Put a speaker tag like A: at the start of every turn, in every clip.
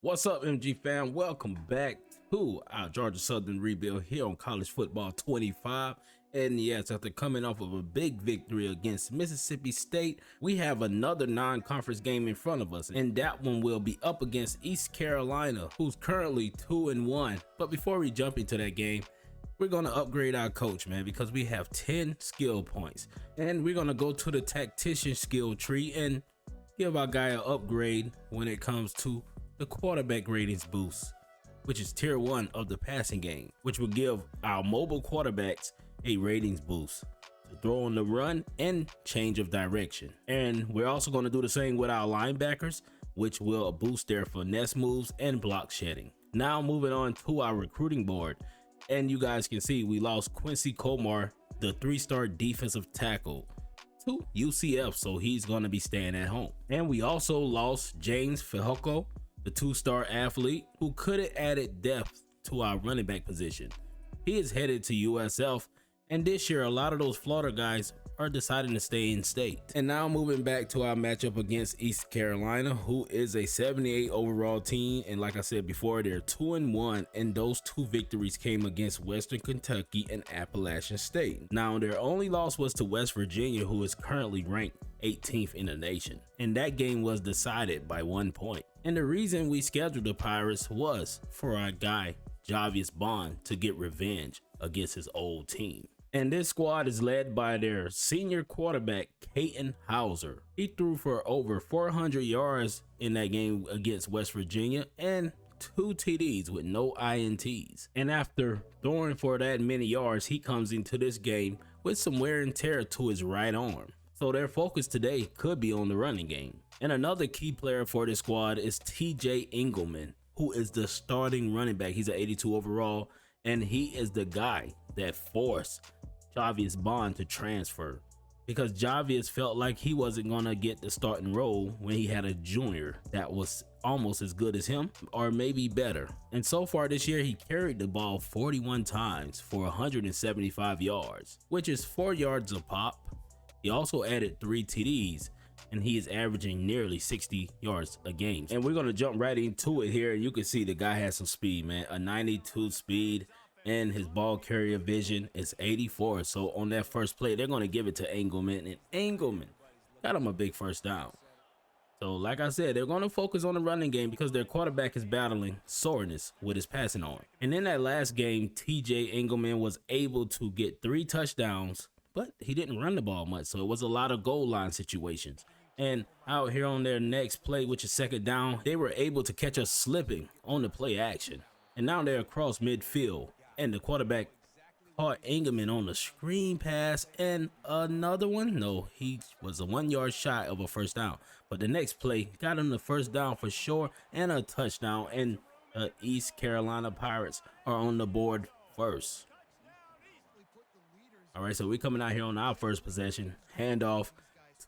A: What's up, MG fam? Welcome back to our Georgia Southern rebuild here on College Football 25. And yes, after coming off of a big victory against Mississippi State, we have another non-conference game in front of us, and that one will be up against East Carolina, who's currently 2-1. But before we jump into that game, we're going to upgrade our coach, man, because we have 10 skill points, and we're going to go to the tactician skill tree and give our guy an upgrade when it comes to the quarterback ratings boost, which is tier 1 of the passing game, which will give our mobile quarterbacks a ratings boost to throw on the run and change of direction. And we're also going to do the same with our linebackers, which will boost their finesse moves and block shedding. Now moving on to our recruiting board, and you guys can see we lost Quincy Comar, the 3-star defensive tackle, to UCF, so he's going to be staying at home. And we also lost James Fehoko, the 2-star athlete who could have added depth to our running back position. He is headed to USF, and this year a lot of those Florida guys are deciding to stay in state. And now moving back to our matchup against East Carolina, who is a 78 overall team, and like I said before, they're 2-1, and those 2 victories came against Western Kentucky and Appalachian State. Now their only loss was to West Virginia, who is currently ranked 18th in the nation, and that game was decided by 1 point. And the reason we scheduled the Pirates was for our guy Javius Bond to get revenge against his old team. And this squad is led by their senior quarterback, Caden Hauser. He threw for over 400 yards in that game against West Virginia and 2 TDs with no INTs. And after throwing for that many yards, he comes into this game with some wear and tear to his right arm. So their focus today could be on the running game. And another key player for this squad is TJ Engelman, who is the starting running back. He's an 82 overall, and he is the guy that forced Javius Bond to transfer, because Javius felt like he wasn't gonna get the starting role when he had a junior that was almost as good as him, or maybe better. And so far this year, he carried the ball 41 times for 175 yards, which is 4 yards a pop. He also added 3 TDs, and he is averaging nearly 60 yards a game. And we're gonna jump right into it here. You can see the guy has some speed, man, a 92 speed, and his ball carrier vision is 84. So on that first play, they're going to give it to Engelman, and Engelman got him a big first down. So like I said, they're going to focus on the running game because their quarterback is battling soreness with his passing arm. And in that last game, TJ Engelman was able to get 3 touchdowns, but he didn't run the ball much, so it was a lot of goal line situations. And out here on their next play, which is second down, they were able to catch us slipping on the play action. And now they're across midfield, and the quarterback caught Engelman on the screen pass, and another one. No, he was a 1 yard shy of a first down. But the next play got him the first down for sure and a touchdown, and the East Carolina Pirates are on the board first. All right, so we're coming out here on our first possession. Handoff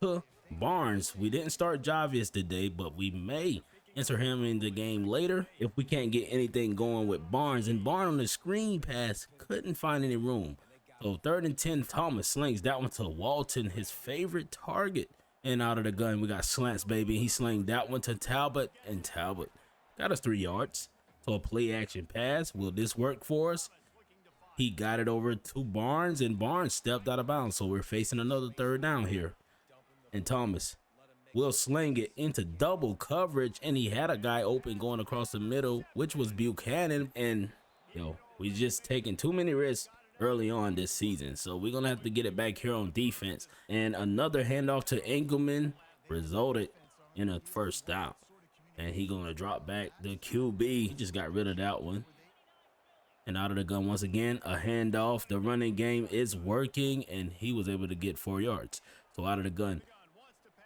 A: to Barnes. We didn't start Javius today, but we may enter him in the game later if we can't get anything going with Barnes. And Barnes on the screen pass couldn't find any room. So 3rd and 10, Thomas slings that one to Walton, his favorite target. And out of the gun, we got slants, baby. He slinged that one to Talbot, and Talbot got us 3 yards. So a play action pass. Will this work for us? He got it over to Barnes, and Barnes stepped out of bounds. So we're facing another 3rd down here. And Thomas will sling it into double coverage, and he had a guy open going across the middle, which was Buchanan. And we just taking too many risks early on this season, so we're gonna have to get it back here on defense. And another handoff to Engelman resulted in a first down, and he gonna drop back the QB. He just got rid of that one. And out of the gun once again, a handoff. The running game is working, and he was able to get 4 yards. So out of the gun,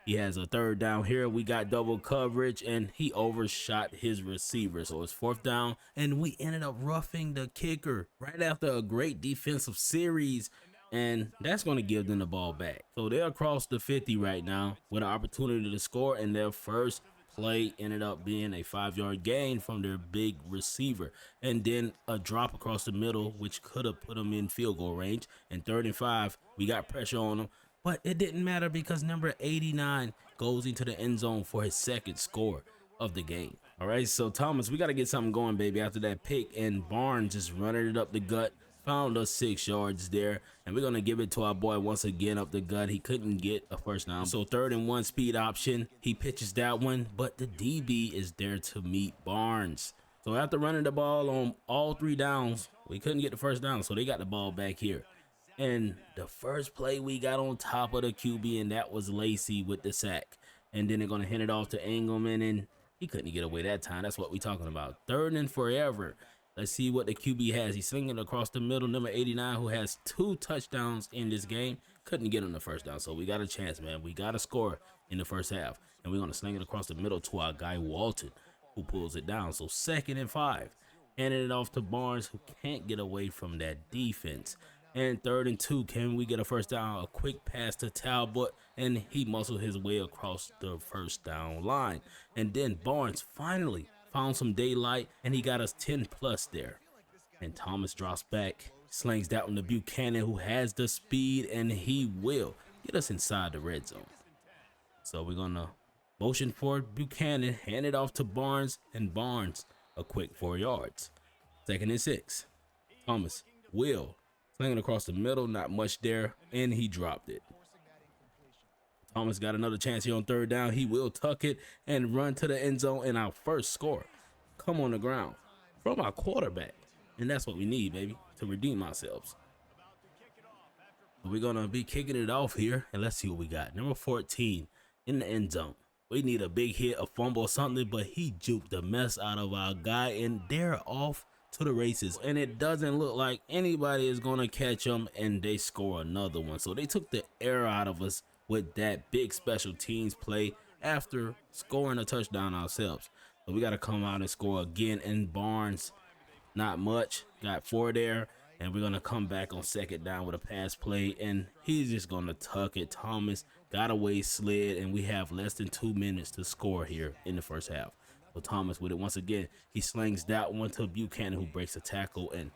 A: he has a 3rd down here. We got double coverage, and he overshot his receiver. So it's 4th down, and we ended up roughing the kicker right after a great defensive series, and that's going to give them the ball back. So they're across the 50 right now with an opportunity to score, and their first play ended up being a 5-yard gain from their big receiver, and then a drop across the middle, which could have put them in field goal range. And 3rd and 5, we got pressure on them. But it didn't matter because number 89 goes into the end zone for his 2nd score of the game. All right, so Thomas, we got to get something going, baby, after that pick, and Barnes just running it up the gut, found us 6 yards there, and we're going to give it to our boy once again up the gut. He couldn't get a first down, so 3rd and 1 speed option. He pitches that one, but the DB is there to meet Barnes. So after running the ball on all 3 downs, we couldn't get the first down, so they got the ball back here. And the first play, we got on top of the QB, and that was Lacey with the sack. And then they're going to hand it off to Engelman, and he couldn't get away that time. That's what we're talking about. 3rd and forever. Let's see what the QB has. He's slinging across the middle. Number 89, who has 2 touchdowns in this game, couldn't get him the first down. So we got a chance, man. We got to score in the first half. And we're going to sling it across the middle to our guy, Walton, who pulls it down. So 2nd and 5. Handing it off to Barnes, who can't get away from that defense. And 3rd and 2, can we get a first down? A quick pass to Talbot, and he muscled his way across the first down line. And then Barnes finally found some daylight, and he got us 10 plus there. And Thomas drops back, slings that one to Buchanan, who has the speed, and he will get us inside the red zone. So we're going to motion for Buchanan, hand it off to Barnes, and Barnes a quick 4 yards. 2nd and 6. Thomas will slinging across the middle, not much there, and he dropped it. Thomas got another chance here on 3rd down. He will tuck it and run to the end zone, and our first score come on the ground from our quarterback. And that's what we need, baby, to redeem ourselves. We're going to be kicking it off here, and let's see what we got. Number 14 in the end zone. We need a big hit, a fumble or something, but he juked the mess out of our guy, and they're off to the races, and it doesn't look like anybody is going to catch them, and they score another one. So they took the air out of us with that big special teams play after scoring a touchdown ourselves. So we got to come out and score again. And Barnes, not much, got 4 there, and we're going to come back on 2nd down with a pass play, and he's just going to tuck it. Thomas got away, slid, and we have less than 2 minutes to score here in the first half. So Thomas with it once again. He slings that one to Buchanan, who breaks a tackle, and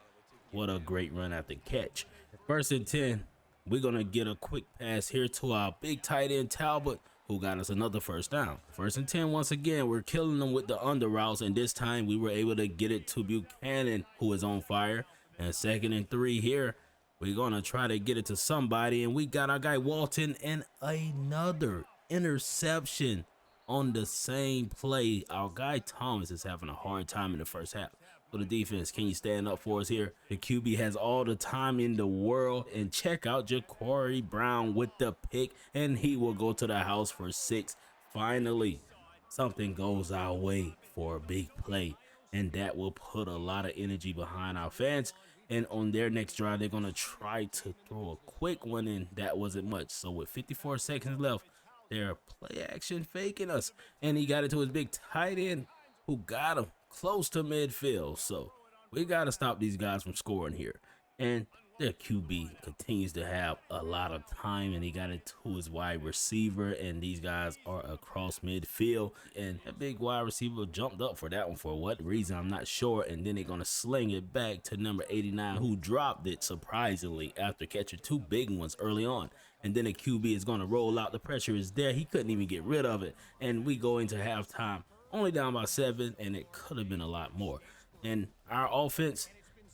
A: what a great run after catch. 1st and 10. We're going to get a quick pass here to our big tight end Talbot, who got us another first down. 1st and 10 once again. We're killing them with the under routes, and this time we were able to get it to Buchanan, who is on fire. And 2nd and 3 here. We're going to try to get it to somebody, and we got our guy Walton, and another interception on the same play. Our guy Thomas is having a hard time in the first half. So the defense, can you stand up for us here? The QB has all the time in the world, and check out Ja'Cory Brown with the pick, and he will go to the house for 6. Finally, something goes our way for a big play, and that will put a lot of energy behind our fans. And on their next drive, they're going to try to throw a quick one in. That wasn't much. So with 54 seconds left, they're play action faking us, and he got it to his big tight end, who got him close to midfield. So we got to stop these guys from scoring here. And their QB continues to have a lot of time, and he got it to his wide receiver, and these guys are across midfield, and that big wide receiver jumped up for that one for what reason, I'm not sure. And then they're going to sling it back to number 89, who dropped it surprisingly after catching 2 big ones early on. And then the QB is going to roll out. The pressure is there. He couldn't even get rid of it, and we go into halftime only down by 7, and it could have been a lot more. And our offense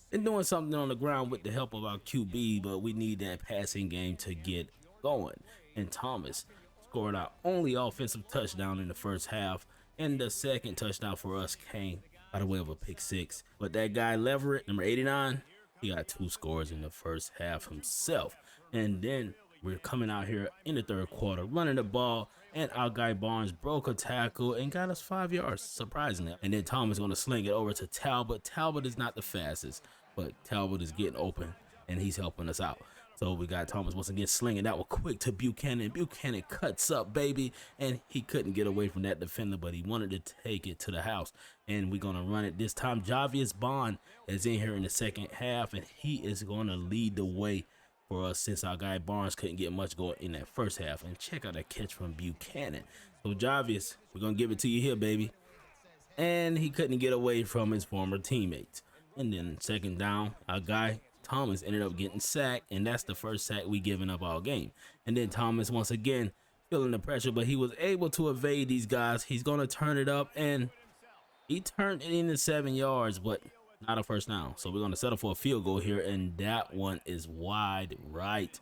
A: been doing something on the ground with the help of our QB, but we need that passing game to get going. And Thomas scored our only offensive touchdown in the first half, and the second touchdown for us came by the way of a pick 6. But that guy Leverett, number 89, he got 2 scores in the first half himself. And then we're coming out here in the 3rd quarter, running the ball, and our guy Barnes broke a tackle and got us 5 yards, surprisingly. And then Thomas is going to sling it over to Talbot. Talbot is not the fastest, but Talbot is getting open, and he's helping us out. So we got Thomas once again slinging that one quick to Buchanan. Buchanan cuts up, baby, and he couldn't get away from that defender, but he wanted to take it to the house. And we're going to run it this time. Javius Bond is in here in the second half, and he is going to lead the way for us, since our guy Barnes couldn't get much going in that first half. And check out that catch from Buchanan. So Javius, we're going to give it to you here, baby. And he couldn't get away from his former teammates. And then 2nd down, our guy Thomas ended up getting sacked, and that's the first sack we given up all game. And then Thomas once again feeling the pressure, but he was able to evade these guys. He's going to turn it up, and He turned it into 7 yards, but not a first down. So we're going to settle for a field goal here, and that one is wide right.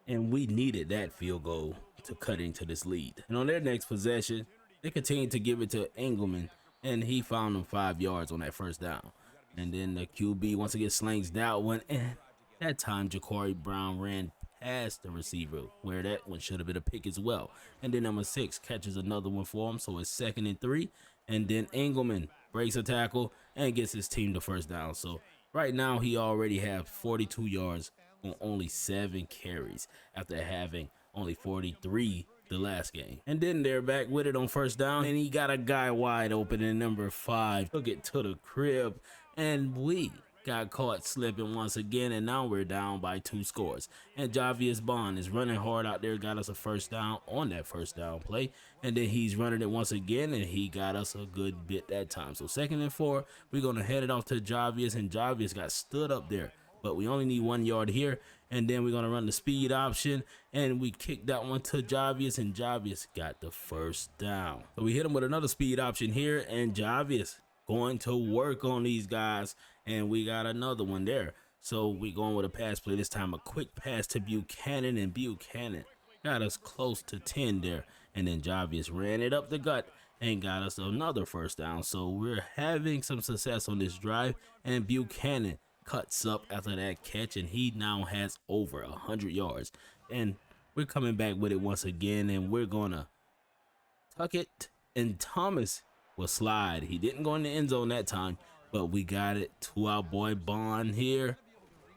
A: And we needed that field goal to cut into this lead. And on their next possession, they continued to give it to Engelman, and he found them 5 yards on that first down. And then the QB once again slings that one, and that time Ja'Cory Brown ran past the receiver, where that one should have been a pick as well. And then number 6 catches another one for him, so it's 2nd and 3. And then Engelman breaks a tackle and gets his team the first down. So right now he already has 42 yards on only 7 carries after having only 43 the last game. And then they're back with it on first down, and he got a guy wide open, and number 5 took it to the crib, and we got caught slipping once again, and now we're down by 2 scores. And Javius Bond is running hard out there, got us a first down on that first down play, and then he's running it once again, and he got us a good bit that time. So 2nd and 4, we're gonna head it off to Javius, and Javius got stood up there, but we only need 1 yard here. And then we're gonna run the speed option, and we kick that one to Javius, and Javius got the first down. So we hit him with another speed option here, and Javius going to work on these guys, and we got another one there. So we going with a pass play this time, a quick pass to Buchanan, and Buchanan got us close to 10 there. And then Javius ran it up the gut and got us another first down. So we're having some success on this drive, and Buchanan cuts up after that catch, and he now has over 100 yards. And we're coming back with it once again, and we're gonna tuck it, and Thomas will slide. He didn't go in the end zone that time, but we got it to our boy Bond here,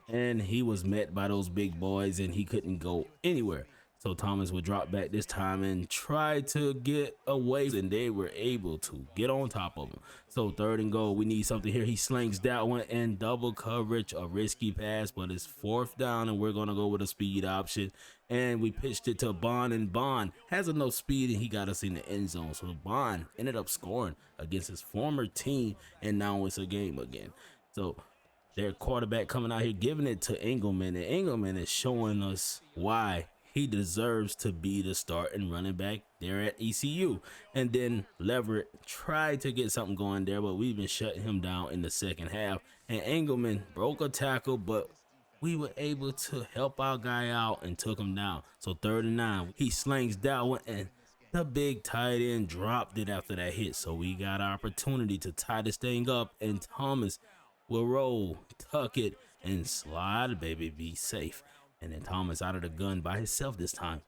A: and he was met by those big boys, and he couldn't go anywhere. So Thomas would drop back this time and try to get away, and they were able to get on top of him. So 3rd and goal, we need something here. He slings that one and double coverage, a risky pass, but it's 4th down, and we're going to go with a speed option. And we pitched it to Bond, and Bond has enough speed, and he got us in the end zone. So Bond ended up scoring against his former team, and now it's a game again. So their quarterback coming out here giving it to Engelman, and Engelman is showing us why he deserves to be the starting running back there at ECU. And then Leverett tried to get something going there, but we've been shutting him down in the second half. And Engelman broke a tackle, but we were able to help our guy out and took him down. So 3rd and 9, he slings that one, and the big tight end dropped it after that hit. So we got our opportunity to tie this thing up, and Thomas will roll, tuck it, and slide, baby, be safe. And then Thomas out of the gun by himself this time.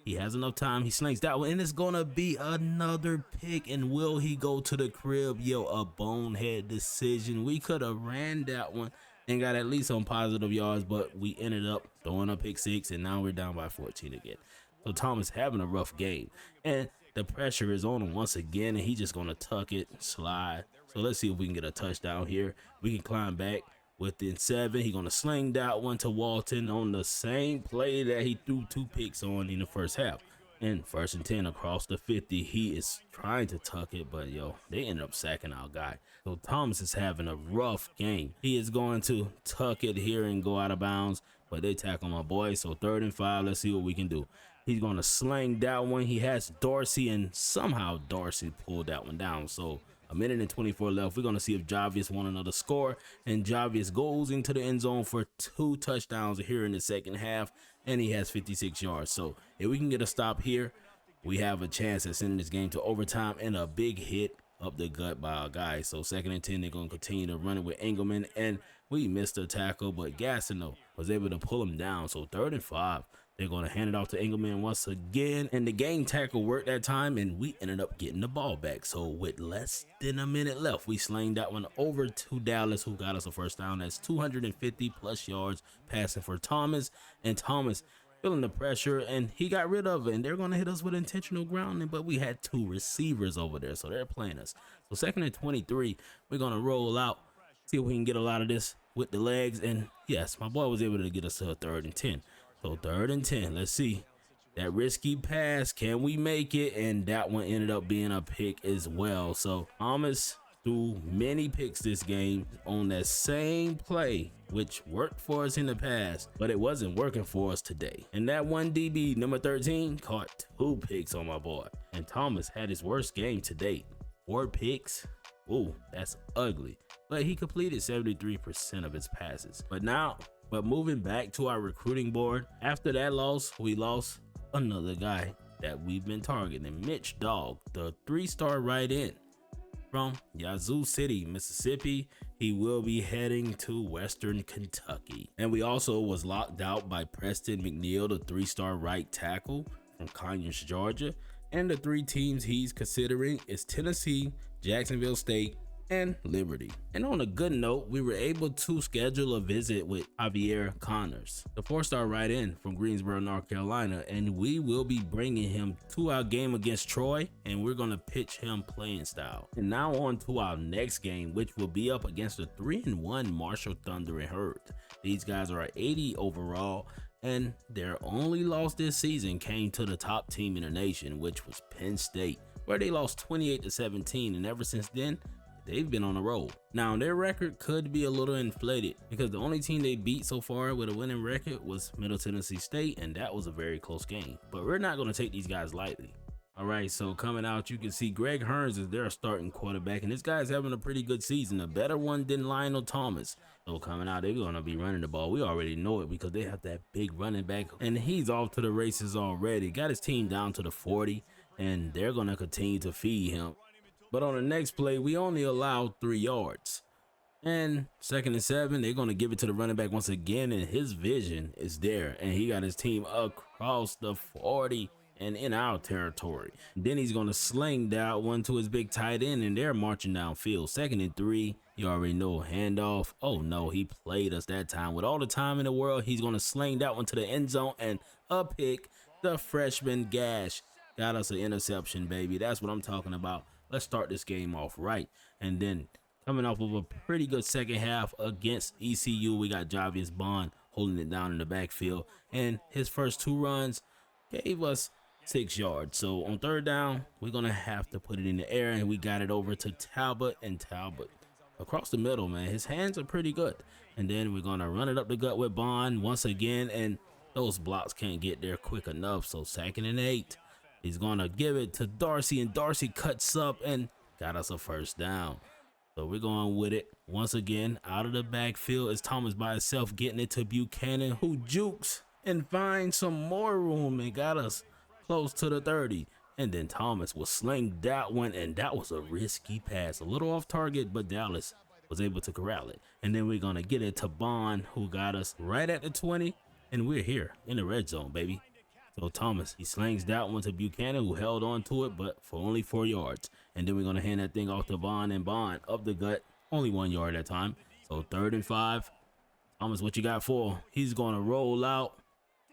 A: He has enough time. He slings that one, and it's going to be another pick. And will he go to the crib? Yo, a bonehead decision. We could have ran that one and got at least some positive yards, but we ended up throwing a pick 6, and now we're down by 14 again. So Thomas having a rough game, and the pressure is on him once again, and he's just going to tuck it, slide. So let's see if we can get a touchdown here. We can climb back. Within 7, he's going to sling that one to Walton on the same play that he threw 2 picks on in the first half. And 1st and 10 across the 50. He is trying to tuck it, but yo, they ended up sacking our guy. So Thomas is having a rough game. He is going to tuck it here and go out of bounds, but they tackle my boy. So 3rd and 5, let's see what we can do. He's going to sling that one. He has Dorsey, and somehow Dorsey pulled that one down. So 1 minute and 24 left. We're going to see if Javius won another score, and Javius goes into the end zone for 2 touchdowns here in the second half, and he has 56 yards. So if we can get a stop here, we have a chance at sending this game to overtime, and a big hit up the gut by our guy. So 2nd and 10, they're going to continue to run it with Engelman, and we missed a tackle, but Gastineau was able to pull him down. So 3rd and 5. They're going to hand it off to Engelman once again, and the game tackle worked that time, and we ended up getting the ball back. So with less than a minute left, we slinged that one over to Dallas, who got us a first down. That's 250 plus yards passing for Thomas, and Thomas feeling the pressure, and he got rid of it, and they're going to hit us with intentional grounding, but we had 2 receivers over there, so they're playing us. So 2nd and 23, we're going to roll out, see if we can get a lot of this with the legs, and yes, my boy was able to get us to a 3rd and 10. So 3rd and 10, let's see. That risky pass, can we make it? And that one ended up being a pick as well. So Thomas threw many picks this game on that same play, which worked for us in the past, but it wasn't working for us today. And that one DB, number 13, caught 2 picks on my boy. And Thomas had his worst game to date. 4 picks, Ooh, that's ugly. But he completed 73% of his passes. But moving back to our recruiting board, after that loss, we lost another guy that we've been targeting, Mitch Dog, the 3-star right end from Yazoo City, Mississippi. He will be heading to Western Kentucky. And we also was locked out by Preston McNeil, the 3-star right tackle from Conyers, Georgia. And the 3 teams he's considering is Tennessee, Jacksonville State, and Liberty. And on a good note, we were able to schedule a visit with Javier Connors, the 4-star right end from Greensboro, North Carolina, and we will be bringing him to our game against Troy, and we're going to pitch him playing style. And now on to our next game, which will be up against the 3-1 Marshall Thunder and Herd. These guys are 80 overall, and their only loss this season came to the top team in the nation, which was Penn State, where they lost 28-17, and ever since then, they've been on a roll. Now, their record could be a little inflated because the only team they beat so far with a winning record was Middle Tennessee State, and that was a very close game. But we're not going to take these guys lightly. All right, so coming out, you can see Greg Hearns is their starting quarterback, and this guy's having a pretty good season, a better one than Lionel Thomas. So coming out, they're going to be running the ball. We already know it because they have that big running back, and he's off to the races already. Got his team down to the 40, and they're going to continue to feed him. But on the next play, we only allowed 3 yards. And 2nd and 7, they're going to give it to the running back once again, and his vision is there. And he got his team across the 40 and in our territory. Then he's going to sling that one to his big tight end, and they're marching downfield. 2nd and 3, you already know, handoff. Oh no, he played us that time. With all the time in the world, he's going to sling that one to the end zone, and a pick. The freshman Gash got us an interception, baby. That's what I'm talking about. Let's start this game off right. And then coming off of a pretty good second half against ECU, we got Javius Bond holding it down in the backfield. And his first 2 runs gave us 6 yards. So on 3rd down, we're going to have to put it in the air. And we got it over to Talbot, and Talbot across the middle, man. His hands are pretty good. And then we're going to run it up the gut with Bond once again. And those blocks can't get there quick enough. So 2nd and 8. He's going to give it to Darcy, and Darcy cuts up and got us a 1st down. So we're going with it. Once again, out of the backfield is Thomas by himself, getting it to Buchanan, who jukes and finds some more room and got us close to the 30. And then Thomas will sling that one, and that was a risky pass. A little off target, but Dallas was able to corral it. And then we're going to get it to Bond, who got us right at the 20, and we're here in the red zone, baby. So Thomas, he slings that one to Buchanan, who held on to it, but for only 4 yards. And then we're going to hand that thing off to Bond, and Bond up the gut, only 1 yard at that time. So 3rd and 5. Thomas, what you got for? He's going to roll out.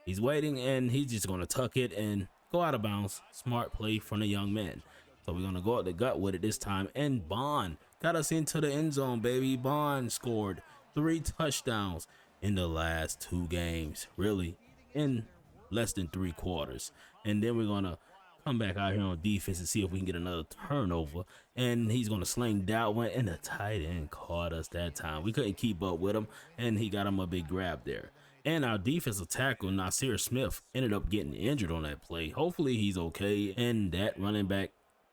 A: He's waiting, and he's just going to tuck it and go out of bounds. Smart play from the young man. So we're going to go up the gut with it this time. And Bond got us into the end zone, baby. Bond scored 3 touchdowns in the last 2 games. Really, in less than 3 quarters. And then we're going to come back out here on defense and see if we can get another turnover. And he's going to sling that one, and the tight end caught us that time. We couldn't keep up with him, and he got him a big grab there. And our defensive tackle, Nasir Smith, ended up getting injured on that play. Hopefully he's okay. And that running back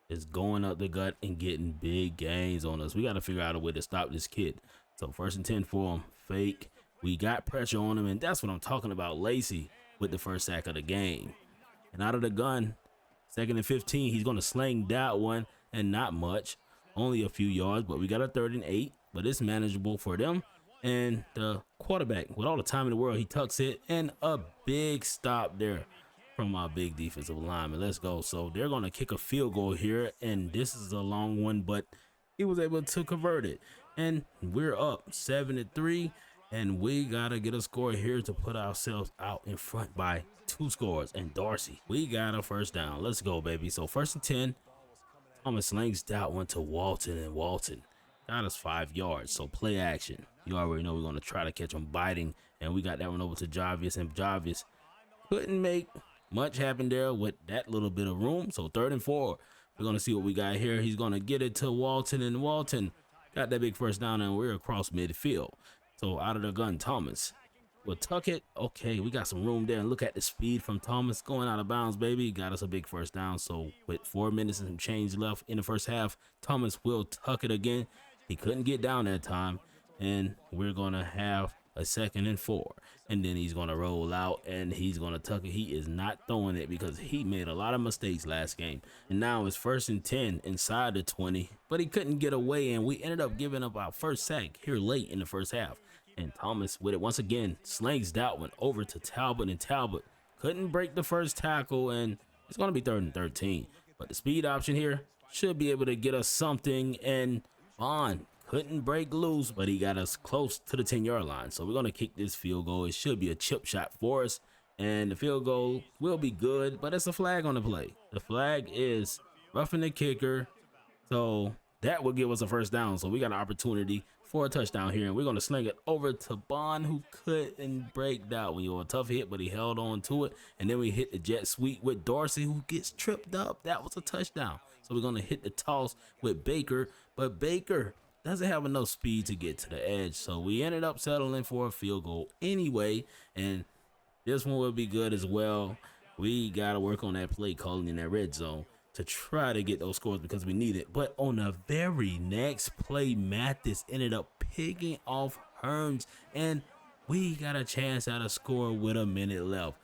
A: is going up the gut and getting big gains on us. We got to figure out a way to stop this kid. So 1st and 10 for him. Fake. We got pressure on him, and that's what I'm talking about. Lacey with the 1st sack of the game. And out of the gun, 2nd and 15, he's going to sling that one, and not much, only a few yards, but we got a 3rd and 8, but it's manageable for them. And the quarterback, with all the time in the world, he tucks it, and a big stop there from our big defensive lineman. Let's go. So they're going to kick a field goal here, and this is a long one, but he was able to convert it. And we're up 7-3. And we got to get a score here to put ourselves out in front by 2 scores. And Darcy, we got a 1st down. Let's go, baby. So 1st and 10. Thomas slings that one to Walton, and Walton got us 5 yards. So play action. You already know we're going to try to catch him biting. And we got that one over to Javius, and Javius couldn't make much happen there with that little bit of room. So 3rd and 4. We're going to see what we got here. He's going to get it to Walton, and Walton got that big 1st down, and we're across midfield. So out of the gun, Thomas We'll tuck it. Okay, we got some room there. And look at the speed from Thomas going out of bounds, baby. Got us a big first down. So with 4 minutes and some change left in the first half, Thomas will tuck it again. He couldn't get down that time. And we're going to have a 2nd and 4. And then he's going to roll out and he's going to tuck it. He is not throwing it because he made a lot of mistakes last game. And now it's 1st and 10 inside the 20. But he couldn't get away, and we ended up giving up our first sack here late in the first half. And Thomas with it once again, slings that one over to Talbot, and Talbot couldn't break the first tackle, and it's going to be 3rd and 13. But the speed option here should be able to get us something, and Bond couldn't break loose, but he got us close to the 10-yard line. So we're going to kick this field goal. It should be a chip shot for us, and the field goal will be good, but it's a flag on the play. The flag is roughing the kicker, so that will give us a first down. So we got an opportunity for a touchdown here, and we're going to sling it over to Bond, who couldn't break that one. A tough hit, but he held on to it, and then we hit the jet sweep with Dorsey, who gets tripped up. That was a touchdown. So we're going to hit the toss with Baker, but Baker doesn't have enough speed to get to the edge, so we ended up settling for a field goal anyway, and this one will be good as well. We got to work on that play calling in that red zone to try to get those scores because we need it. But on the very next play, Mathis ended up picking off Hearns, and we got a chance at a score with a minute left.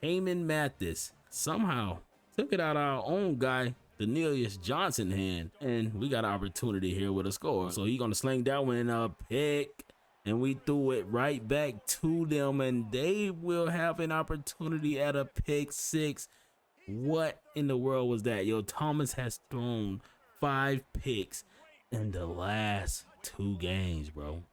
A: Cayman Mathis somehow took it out of our own guy, Cornelius Johnson hand, and we got an opportunity here with a score. So he's gonna sling that one in a pick, and we threw it right back to them, and they will have an opportunity at a pick 6. What in the world was that? Thomas has thrown 5 picks in the last 2 games, bro.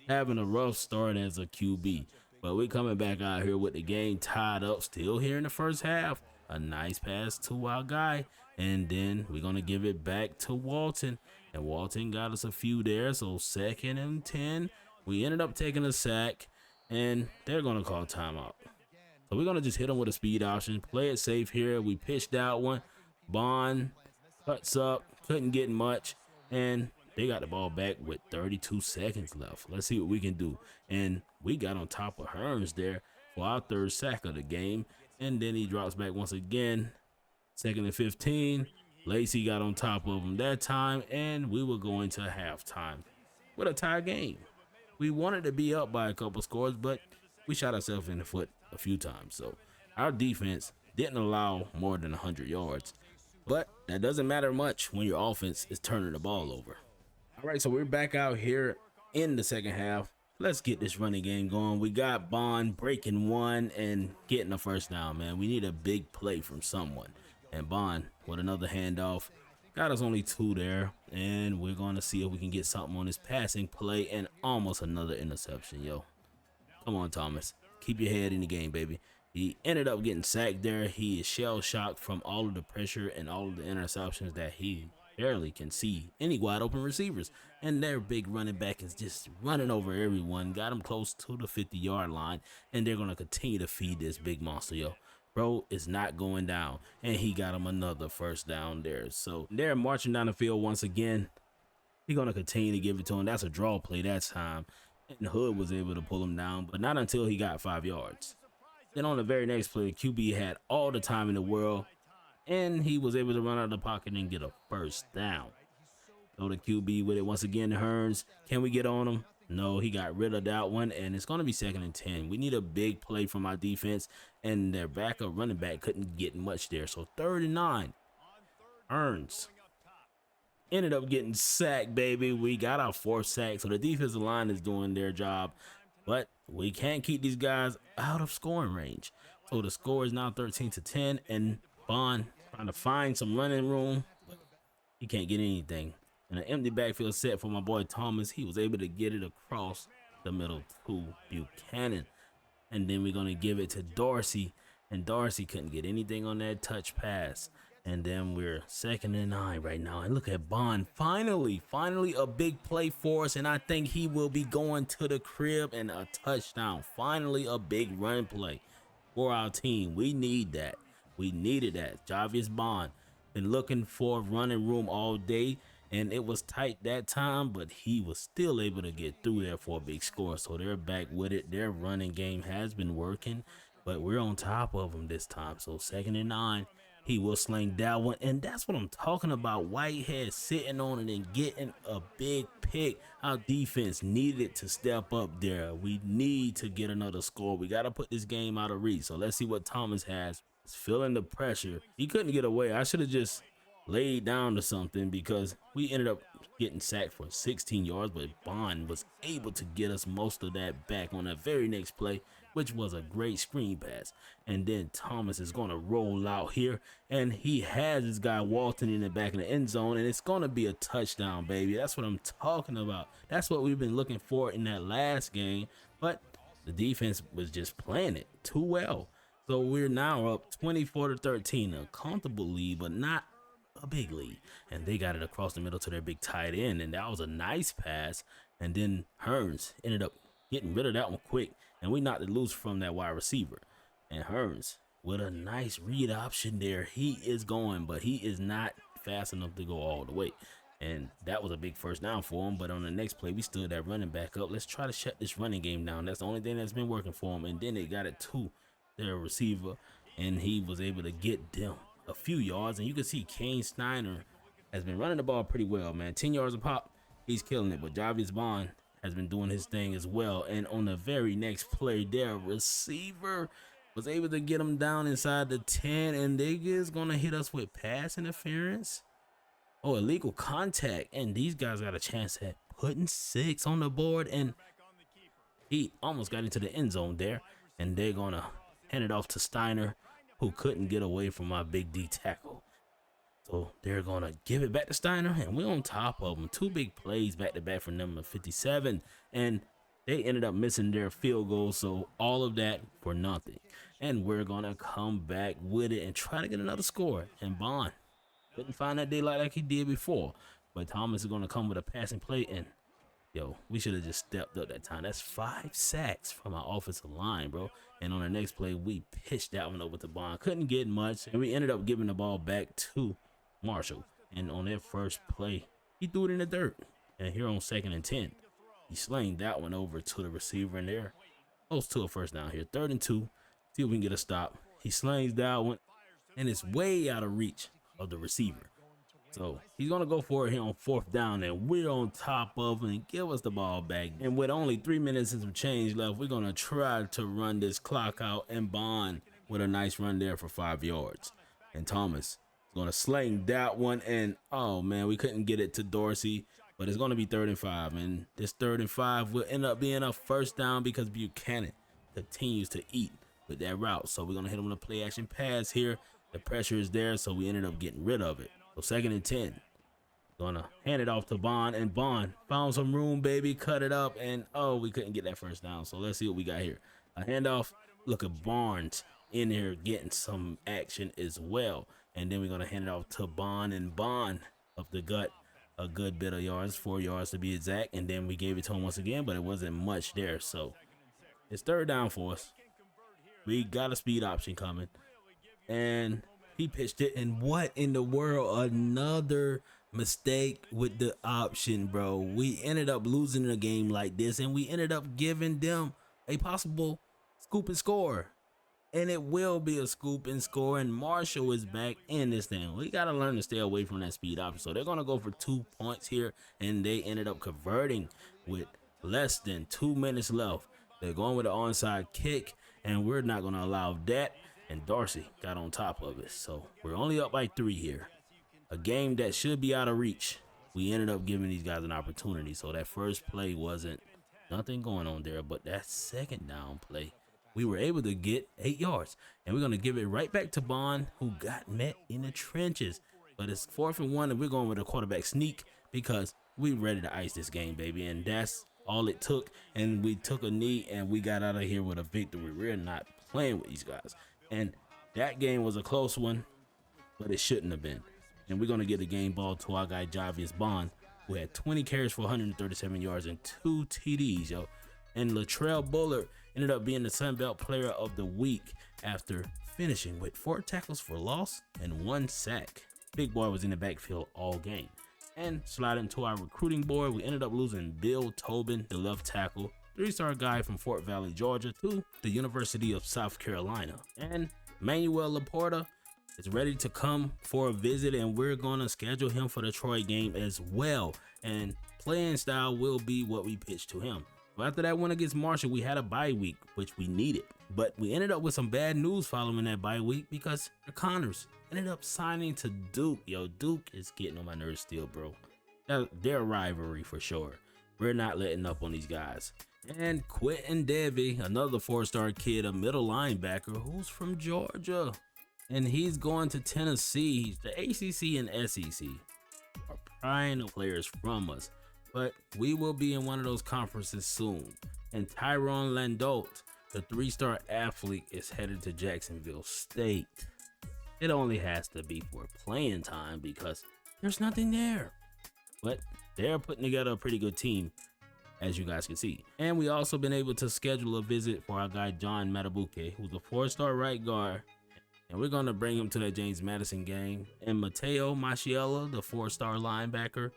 A: Having a rough start as a QB, but we're coming back out here with the game tied up still here in the first half. A nice pass to our guy, and then we're going to give it back to Walton, and Walton got us a few there. So 2nd and 10, we ended up taking a sack, and they're going to call timeout. So we're going to just hit them with a speed option, play it safe here. We pitched out one. Bond cuts up, couldn't get much, and they got the ball back with 32 seconds left. Let's see what we can do. And we got on top of Hearns there for our 3rd sack of the game. And then he drops back once again. 2nd and 15. Lacey got on top of him that time, and we will go into halftime with a tie game. We wanted to be up by a couple scores, but we shot ourselves in the foot a few times. So our defense didn't allow more than 100 yards. But that doesn't matter much when your offense is turning the ball over. All right, so we're back out here in the second half. Let's get this running game going. We got Bond breaking one and getting a first down, man. We need a big play from someone. And Bond with another handoff. Got us only 2 there. And we're going to see if we can get something on this passing play, and almost another interception, yo. Come on, Thomas. Keep your head in the game, baby. He ended up getting sacked there. He is shell-shocked from all of the pressure and all of the interceptions that he barely can see any wide open receivers, and their big running back is just running over everyone. Got him close to the 50-yard line, and they're going to continue to feed this big monster, yo. Bro is not going down, and he got him another first down there. So they're marching down the field once again. He's going to continue to give it to him. That's a draw play that time, and Hood was able to pull him down, but not until he got 5 yards. Then on the very next play, the QB had all the time in the world, and he was able to run out of the pocket and get a first down. So the QB with it once again, Hearns. Can we get on him? No, he got rid of that one, and it's going to be 2nd and 10. We need a big play from our defense, and their backup running back couldn't get much there. So 3rd and 9. Hearns ended up getting sacked, baby. We got our 4th sack, so the defensive line is doing their job, but we can't keep these guys out of scoring range. So the score is now 13-10, and Bond trying to find some running room, but he can't get anything. And an empty backfield set for my boy Thomas. He was able to get it across the middle to Buchanan. And then we're going to give it to Dorsey, and Dorsey couldn't get anything on that touch pass. And then we're 2nd and 9 right now. And look at Bond. Finally a big play for us. And I think he will be going to the crib and a touchdown. Finally a big run play for our team. We need that. We needed that. Jarvis Bond been looking for running room all day. and it was tight that time, but he was still able to get through there for a big score. So they're back with it. Their running game has been working, but we're on top of them this time. So 2nd and 9. He will sling that one, and that's what I'm talking about. Whitehead sitting on it and getting a big pick. Our defense needed to step up there. We need to get another score. We got to put this game out of reach. So let's see what Thomas has. He's feeling the pressure. He couldn't get away. I should have just laid down to something because we ended up getting sacked for 16 yards, but Bond was able to get us most of that back on that very next play, which was a great screen pass. And then Thomas is going to roll out here, and he has this guy Walton in the back of the end zone, and it's going to be a touchdown, baby. That's what I'm talking about. That's what we've been looking for in that last game, but the defense was just playing it too well. So we're now up 24-13, a comfortable lead, but not a big lead. And they got it across the middle to their big tight end, and that was a nice pass. And then Hearns ended up getting rid of that one quick, and we knocked it loose from that wide receiver. And Hearns with a nice read option there. He is going, but he is not fast enough to go all the way. And that was a big first down for him. But on the next play, we stood that running back up. Let's try to shut this running game down. That's the only thing that's been working for him. And then they got it to their receiver, and he was able to get them a few yards. And you can see Kane Steiner has been running the ball pretty well, man. 10 yards a pop, he's killing it. But Javius Bond has been doing his thing as well. And on the very next play, their receiver was able to get him down inside the 10, and they is gonna hit us with pass interference. Oh, illegal contact, and these guys got a chance at putting 6 on the board, and he almost got into the end zone there. And they're gonna hand it off to Steiner, who couldn't get away from my big D tackle. So they're gonna give it back to Steiner, and we're on top of them. 2 big plays back to back for number 57, and they ended up missing their field goal. So all of that for nothing. And we're gonna come back with it and try to get another score. And Bond couldn't find that daylight like he did before. But Thomas is gonna come with a passing play, and yo, we should have just stepped up that time. That's 5 sacks from our offensive line, bro. And on the next play, we pitched that one over to Bond. Couldn't get much, and we ended up giving the ball back to Marshall. And on that first play, he threw it in the dirt. And here on 2nd and 10, he slanged that one over to the receiver in there. Close to a first down here. 3rd and 2. See if we can get a stop. He slings that one, and it's way out of reach of the receiver. So he's going to go for it here on 4th down, and we're on top of him and give us the ball back. And with only 3 minutes and some change left, we're going to try to run this clock out, and Bond with a nice run there for 5 yards. And Thomas is going to sling that one, and oh man, we couldn't get it to Dorsey, but it's going to be 3rd and 5. And this 3rd and 5 will end up being a first down because Buchanan continues to eat with that route. So we're going to hit him with a play action pass here. The pressure is there, so we ended up getting rid of it. So 2nd and 10, gonna hand it off to Bond, and Bond found some room, baby, cut it up, and oh, we couldn't get that first down. So let's see what we got here. A handoff. Look at Barnes in here getting some action as well. And then we're gonna hand it off to Bond, and Bond up the gut, a good bit of yards, 4 yards to be exact. And then we gave it to him once again, but it wasn't much there. So it's 3rd down for us. We got a speed option coming, and he pitched it, and what in the world? Another mistake with the option, bro. We ended up losing a game like this, and we ended up giving them a possible scoop and score. And it will be a scoop and score, and Marshall is back in this thing. We got to learn to stay away from that speed option. So they're going to go for 2 points here, and they ended up converting with less than 2 minutes left. They're going with an onside kick, and we're not going to allow that. And Dorsey got on top of it. So we're only up by 3 here. A game that should be out of reach. We ended up giving these guys an opportunity. So that first play wasn't nothing going on there. But that 2nd down play, we were able to get 8 yards. And we're going to give it right back to Bond, who got met in the trenches. But it's 4th and 1, and we're going with a quarterback sneak because we're ready to ice this game, baby. And that's all it took. And we took a knee, and we got out of here with a victory. We're not playing with these guys. And that game was a close one, but it shouldn't have been. And we're going to get the game ball to our guy, Javius Bond, who had 20 carries for 137 yards and 2 TDs, yo. And Latrell Bullard ended up being the Sun Belt Player of the Week after finishing with 4 tackles for loss and 1 sack. Big boy was in the backfield all game. And sliding to our recruiting board, we ended up losing Bill Tobin, the left tackle, 3-star guy from Fort Valley, Georgia, to the University of South Carolina. And Manuel Laporta is ready to come for a visit, and we're going to schedule him for the Troy game as well. And playing style will be what we pitch to him. So after that win against Marshall, we had a bye week, which we needed. But we ended up with some bad news following that bye week because the Connors ended up signing to Duke. Yo, Duke is getting on my nerves still, bro. They're a rivalry for sure. We're not letting up on these guys. And Quentin Devy, another 4-star kid, a middle linebacker who's from Georgia. And he's going to Tennessee. The ACC and SEC are prying players from us. But we will be in one of those conferences soon. And Tyron Landolt, the 3-star athlete, is headed to Jacksonville State. It only has to be for playing time because there's nothing there. But they're putting together a pretty good team, as you guys can see. And we also been able to schedule a visit for our guy John Matabuke, who's a 4-star right guard. And we're going to bring him to that James Madison game. And Mateo Masciella, the 4-star linebacker,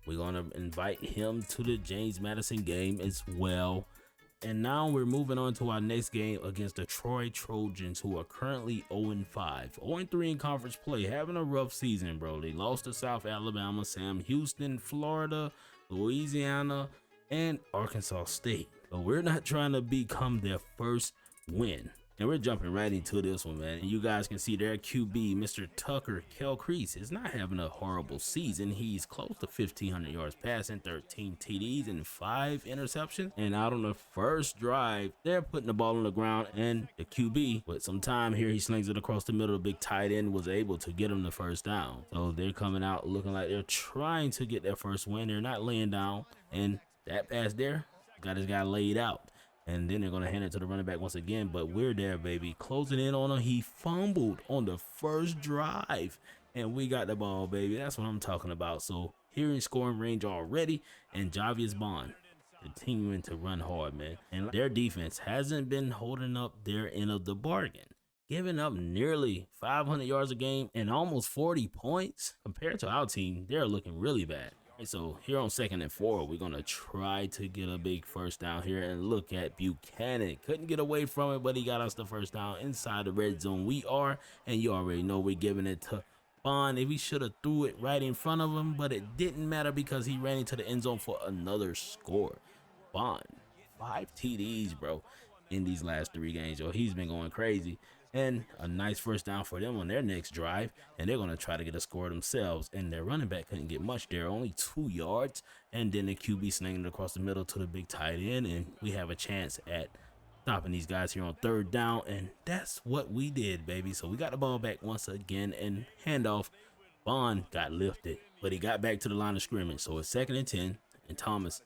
A: we're going to invite him to the James Madison game as well. And now we're moving on to our next game against the Troy Trojans, who are currently 0-5. 0-3 in conference play, having a rough season, bro. They lost to South Alabama, Sam Houston, Florida, Louisiana, and Arkansas State. But we're not trying to become their first win. And we're jumping right into this one, man. And you guys can see their QB, Mr. Tucker Kelcrease, is not having a horrible season. He's close to 1,500 yards passing, 13 TDs, and 5 interceptions. And out on the first drive, they're putting the ball on the ground, and the QB, with some time here, he slings it across the middle. The big tight end was able to get him the first down. So they're coming out looking like they're trying to get their first win. They're not laying down. And that pass there got his guy laid out. And then they're going to hand it to the running back once again. But we're there, baby. Closing in on him. He fumbled on the first drive. And we got the ball, baby. That's what I'm talking about. So here in scoring range already. And Javius Bond continuing to run hard, man. And their defense hasn't been holding up their end of the bargain. Giving up nearly 500 yards a game and almost 40 points. Compared to our team, they're looking really bad. So here on 2nd and 4, we're going to try to get a big first down here, and look at Buchanan. Couldn't get away from it, but he got us the first down inside the red zone. We are, and you already know we're giving it to Bond. If he should have threw it right in front of him, but it didn't matter because he ran into the end zone for another score. Bond, 5 TDs, bro, in these last 3 games. Yo, he's been going crazy. And a nice first down for them on their next drive. And they're going to try to get a score themselves. And their running back couldn't get much there. Only 2 yards. And then the QB slinging it across the middle to the big tight end. And we have a chance at stopping these guys here on 3rd down. And that's what we did, baby. So we got the ball back once again. And handoff. Bond got lifted. But he got back to the line of scrimmage. So it's 2nd and 10. And Thomas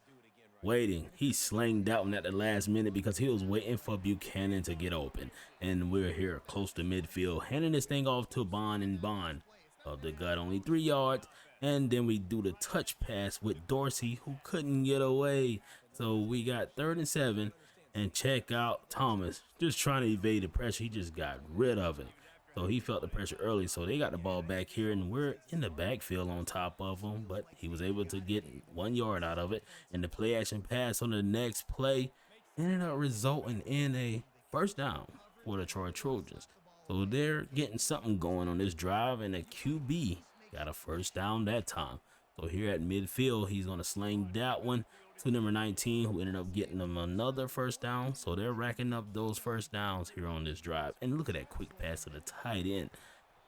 A: waiting. He slanged that one at the last minute because he was waiting for Buchanan to get open. And we're here close to midfield, handing this thing off to Bond, and Bond of the gut, only 3 yards. And then we do the touch pass with Dorsey, who couldn't get away. So we got 3rd and 7, and check out Thomas just trying to evade the pressure. He just got rid of it. So he felt the pressure early. So they got the ball back here, and we're in the backfield on top of him. But he was able to get 1 yard out of it. And the play action pass on the next play ended up resulting in a first down for the Troy Trojans. So they're getting something going on this drive, and the QB got a first down that time. So here at midfield, he's going to sling that one to number 19, who ended up getting them another first down. So they're racking up those first downs here on this drive. And look at that quick pass to the tight end.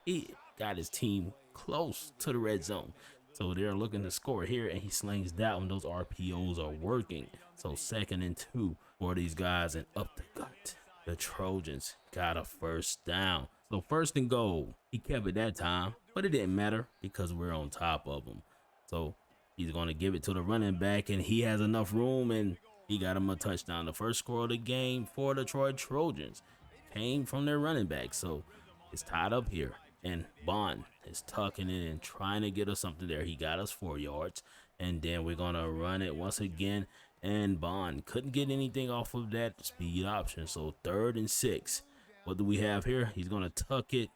A: He got his team close to the red zone. So they're looking to score here, and he slings that one. Those RPOs are working. So 2nd and 2 for these guys, and up the gut. The Trojans got a first down. So 1st and goal. He kept it that time, but it didn't matter because we're on top of him. So he's going to give it to the running back, and he has enough room, and he got him a touchdown. The first score of the game for the Troy Trojans came from their running back. So it's tied up here, and Bond is tucking it and trying to get us something there. He got us 4 yards, and then we're going to run it once again, and Bond couldn't get anything off of that speed option. So 3rd and 6. What do we have here? He's going to tuck it,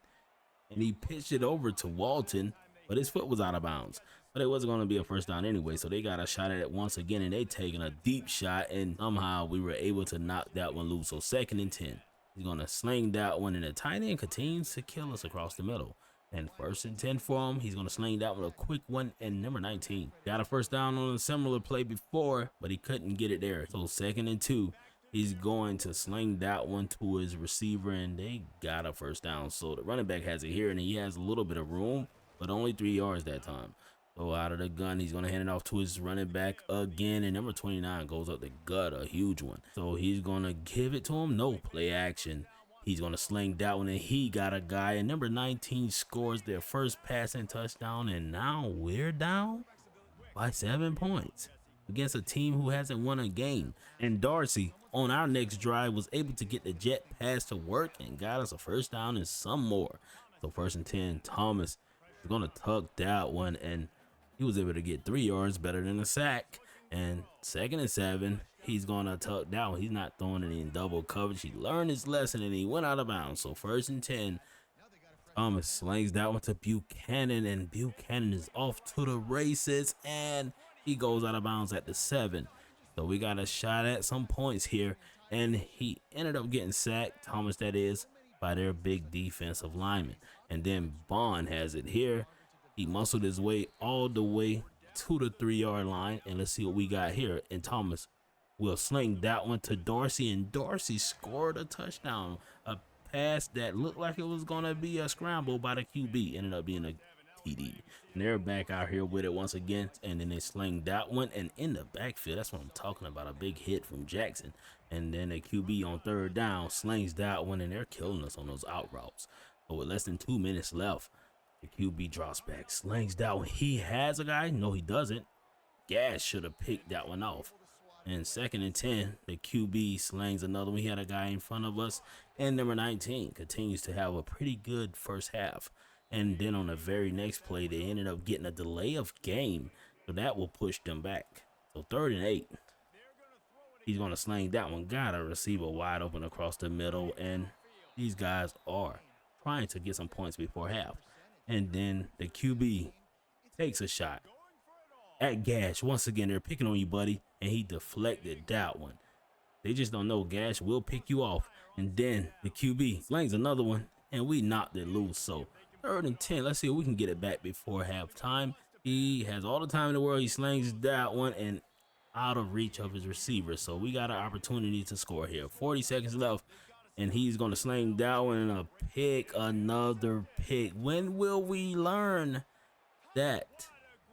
A: and he pitched it over to Walton, but his foot was out of bounds. But it wasn't going to be a first down anyway, so they got a shot at it once again, and they taking a deep shot, and somehow we were able to knock that one loose. So 2nd and 10. He's going to sling that one, and the tight end continues to kill us across the middle. And 1st and 10 for him. He's going to sling that one, a quick one, and number 19. Got a first down on a similar play before, but he couldn't get it there. So 2nd and 2. He's going to sling that one to his receiver, and they got a first down. So the running back has it here, and he has a little bit of room, but only 3 yards that time. So out of the gun, he's going to hand it off to his running back again, and number 29 goes up the gut, a huge one. So he's going to give it to him. No play action. He's going to sling that one, and he got a guy, and number 19 scores their first passing touchdown, and now we're down by 7 points against a team who hasn't won a game. And Darcy, on our next drive, was able to get the jet pass to work and got us a first down and some more. So 1st and 10, Thomas is going to tuck that one, and he was able to get 3 yards, better than a sack. And 2nd and 7, he's going to tuck that one. He's not throwing it in double coverage. He learned his lesson, and he went out of bounds. So 1st and 10, Thomas slings that one to Buchanan, and Buchanan is off to the races, and he goes out of bounds at the 7. So we got a shot at some points here, and he ended up getting sacked, Thomas that is, by their big defensive lineman. And then Bond has it here. He muscled his way all the way to the 3-yard line, and let's see what we got here. And Thomas will sling that one to Darcy, and Darcy scored a touchdown. A pass that looked like it was going to be a scramble by the QB ended up being a TD. And they're back out here with it once again, and then they sling that one, and in the backfield, that's what I'm talking about, a big hit from Jackson. And then the QB on 3rd down slings that one, and they're killing us on those out routes. But with less than 2 minutes left, the QB drops back, slings that one. He has a guy. No, he doesn't. Gas should have picked that one off. And 2nd and 10, the QB slings another one. He had a guy in front of us. And number 19 continues to have a pretty good first half. And then on the very next play, they ended up getting a delay of game. So that will push them back. So 3rd and 8. He's going to sling that one. Got a receiver wide open across the middle. And these guys are trying to get some points before half. And then the QB takes a shot at Gash. Once again, they're picking on you, buddy. And he deflected that one. They just don't know Gash will pick you off. And then the QB slings another one, and we knocked it loose. So 3rd and 10. Let's see if we can get it back before halftime. He has all the time in the world. He slings that one and out of reach of his receiver. So we got an opportunity to score here. 40 seconds left. And he's going to sling that one and a pick, another pick. When will we learn that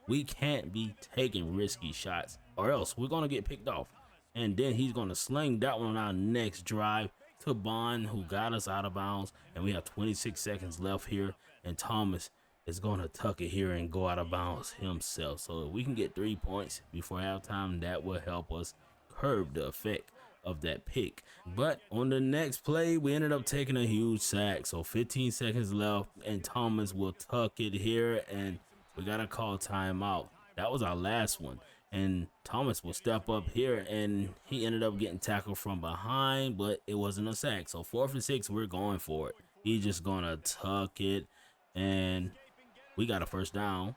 A: we can't be taking risky shots, or else we're going to get picked off? And then he's going to sling that one on our next drive to Bond, who got us out of bounds. And we have 26 seconds left here. And Thomas is going to tuck it here and go out of bounds himself. So if we can get 3 points before halftime, that will help us curb the effect of that pick. But on the next play, we ended up taking a huge sack. So 15 seconds left, and Thomas will tuck it here, and we got to call timeout. That was our last one. And Thomas will step up here, and he ended up getting tackled from behind, but it wasn't a sack. So 4th and 6, we're going for it. He's just going to tuck it, and we got a first down.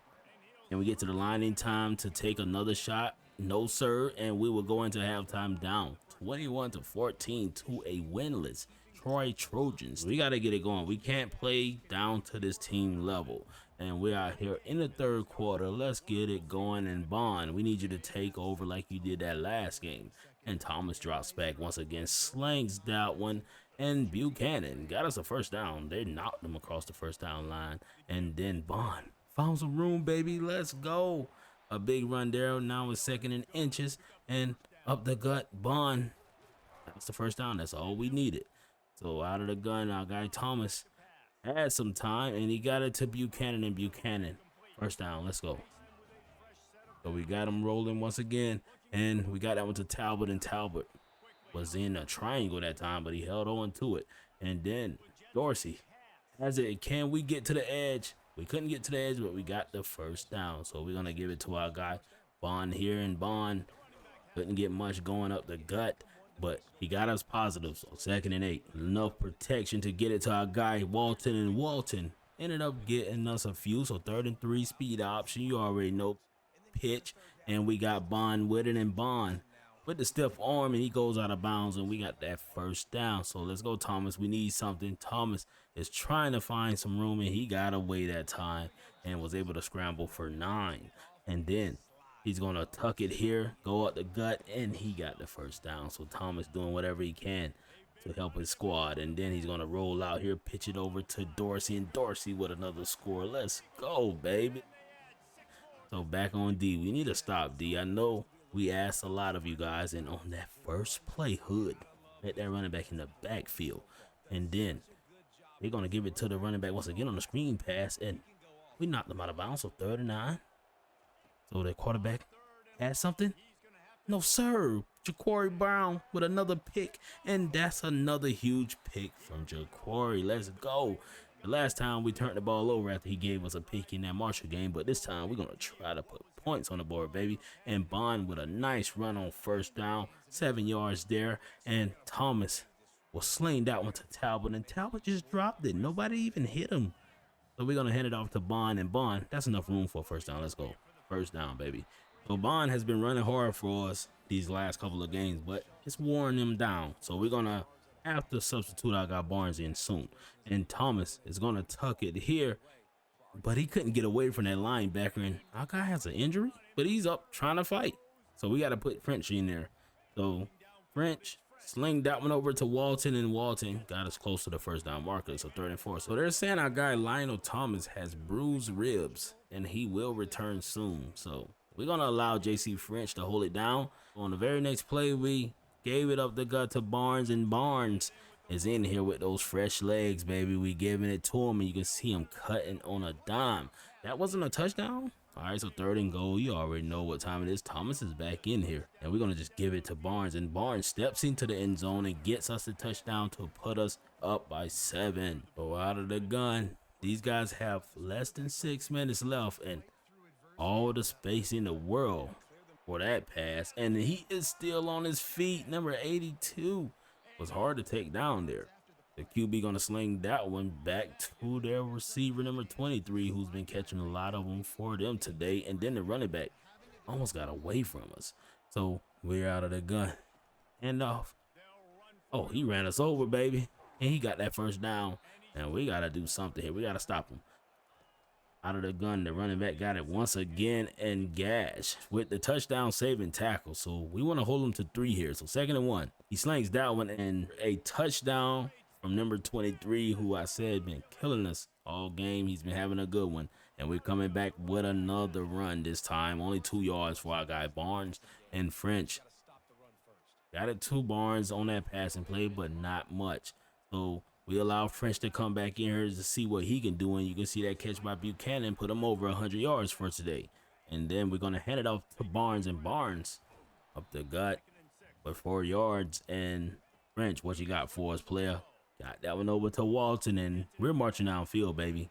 A: And we get to the line in time to take another shot. No, sir. And we will go into halftime down 21-14 to a winless Troy Trojans. We got to get it going. We can't play down to this team level. And we're out here in the 3rd quarter. Let's get it going. And Bond, we need you to take over like you did that last game. And Thomas drops back once again, slings that one. And Buchanan got us a first down. They knocked him across the first down line. And then Bond found some room, baby. Let's go. A big run there. Now it's 2nd and inches. And up the gut, Bond. That's the first down. That's all we needed. So out of the gun, our guy Thomas had some time, and he got it to Buchanan, and Buchanan. First down. Let's go. So we got him rolling once again, and we got that one to Talbot, and Talbot was in a triangle that time, but he held on to it. And then Dorsey has it. Can we get to the edge? We couldn't get to the edge, but we got the first down. So we're going to give it to our guy Bond here, and Bond couldn't get much going up the gut, but he got us positive. So 2nd and 8. Enough protection to get it to our guy Walton, and Walton ended up getting us a few. So 3rd and 3 speed option. You already know, pitch, and we got Bond with it, and Bond with the stiff arm, and he goes out of bounds, and we got that first down. So let's go, Thomas. We need something. Thomas is trying to find some room, and he got away that time and was able to scramble for 9. And then he's going to tuck it here, go up the gut, and he got the first down. So Thomas doing whatever he can to help his squad. And then he's going to roll out here, pitch it over to Dorsey, and Dorsey with another score. Let's go, baby. So back on D. We need to stop D. I know we asked a lot of you guys, and on that first play, Hood met that running back in the backfield. And then they're going to give it to the running back once again on the screen pass, and we knocked them out of bounds. So 3rd and 9. So the quarterback had something? No, sir. Ja'Cory Brown with another pick, and that's another huge pick from Ja'Cory. Let's go. The last time we turned the ball over after he gave us a pick in that Marshall game, but this time we're going to try to put points on the board, baby. And Bond with a nice run on first down, 7 yards there, and Thomas will sling that one to Talbot, and Talbot just dropped it. Nobody even hit him. So we're going to hand it off to Bond, and Bond, that's enough room for a first down. Let's go. First down, baby. So Bond has been running hard for us these last couple of games, but it's worn him down. So we're going to have to substitute our guy Barnes in soon. And Thomas is going to tuck it here, but he couldn't get away from that linebacker. And our guy has an injury, but he's up trying to fight. So we got to put French in there. So French sling that one over to Walton, and Walton got us close to the first down marker. So 3rd and 4. So they're saying our guy Lionel Thomas has bruised ribs, and he will return soon. So we're going to allow JC French to hold it down. On the very next play, we gave it up the gut to Barnes, and Barnes is in here with those fresh legs, baby. We giving it to him, and you can see him cutting on a dime. That wasn't a touchdown. All right, so 3rd and goal. You already know what time it is. Thomas is back in here, and we're going to just give it to Barnes, and Barnes steps into the end zone and gets us a touchdown to put us up by 7. Go out of the gun. These guys have less than 6 minutes left, and all the space in the world for that pass, and he is still on his feet. Number 82 was hard to take down there. The QB gonna sling that one back to their receiver, number 23, who's been catching a lot of them for them today. And then the running back almost got away from us. So we're out of the gun. Hand off. Oh, he ran us over, baby. And he got that first down. And we gotta do something here. We gotta stop him. Out of the gun, the running back got it once again, and Gash with the touchdown saving tackle. So we want to hold him to 3 here. So 2nd and 1. He slings that one, and a touchdown from number 23, who I said been killing us all game. He's been having a good one. And we're coming back with another run this time. Only 2 yards for our guy Barnes, and French got it to Barnes on that passing play, but not much. So we allow French to come back in here to see what he can do, and you can see that catch by Buchanan put him over 100 yards for today. And then we're going to hand it off to Barnes, and Barnes up the gut with 4 yards. And French, what you got for us, player? Got that one over to Walton, and we're marching downfield, baby.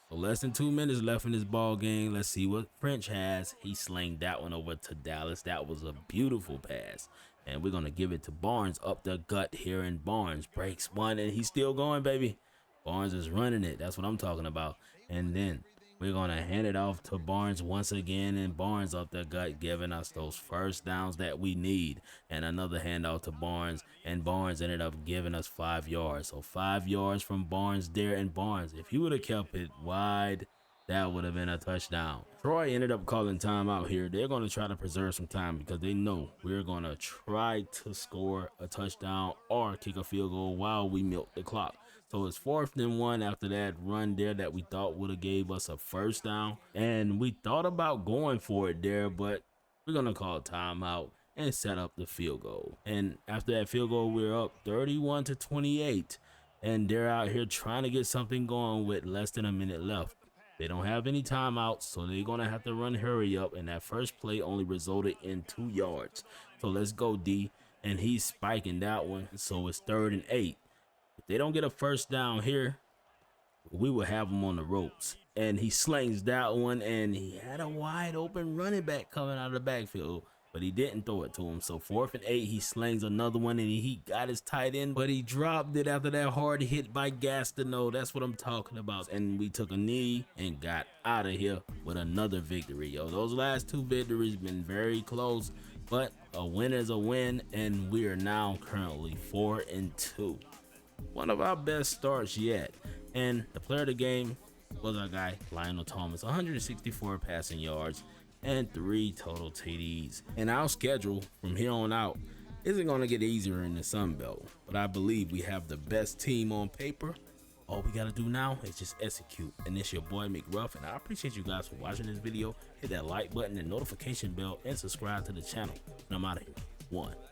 A: So less than 2 minutes left in this ball game. Let's see what French has. He slinged that one over to Dallas. That was a beautiful pass. And we're going to give it to Barnes up the gut here, and Barnes breaks one, and he's still going, baby. Barnes is running it. That's what I'm talking about. And then we're going to hand it off to Barnes once again, and Barnes up the gut, giving us those first downs that we need. And another handoff to Barnes, and Barnes ended up giving us 5 yards. So 5 yards from Barnes there, and Barnes, if he would have kept it wide, that would have been a touchdown. Troy ended up calling timeout here. They're going to try to preserve some time because they know we're going to try to score a touchdown or kick a field goal while we milk the clock. So it's 4th and 1 after that run there that we thought would have gave us a first down. And we thought about going for it there, but we're going to call timeout and set up the field goal. And after that field goal, we're up 31-28. And they're out here trying to get something going with less than a minute left. They don't have any timeouts, so they're going to have to run hurry up, and that first play only resulted in 2 yards. So let's go, D, and he's spiking that one, so it's 3rd and 8. If they don't get a first down here, we will have them on the ropes. And he slings that one, and he had a wide open running back coming out of the backfield. but he didn't throw it to him. So 4th and 8, he slings another one, and he got his tight end, but he dropped it after that hard hit by Gastineau. That's what I'm talking about. And we took a knee and got out of here with another victory, yo. Those last 2 victories been very close, but a win is a win, and we are now currently 4-2. One of our best starts yet. And the player of the game was our guy Lionel Thomas, 164 passing yards and 3 total TDs. And our schedule from here on out isn't going to get easier in the Sun Belt, but I believe we have the best team on paper. All we got to do now is just execute. And it's your boy McRuff, and I appreciate you guys for watching this video. Hit that like button and notification bell and subscribe to the channel. And I'm out of here. 1.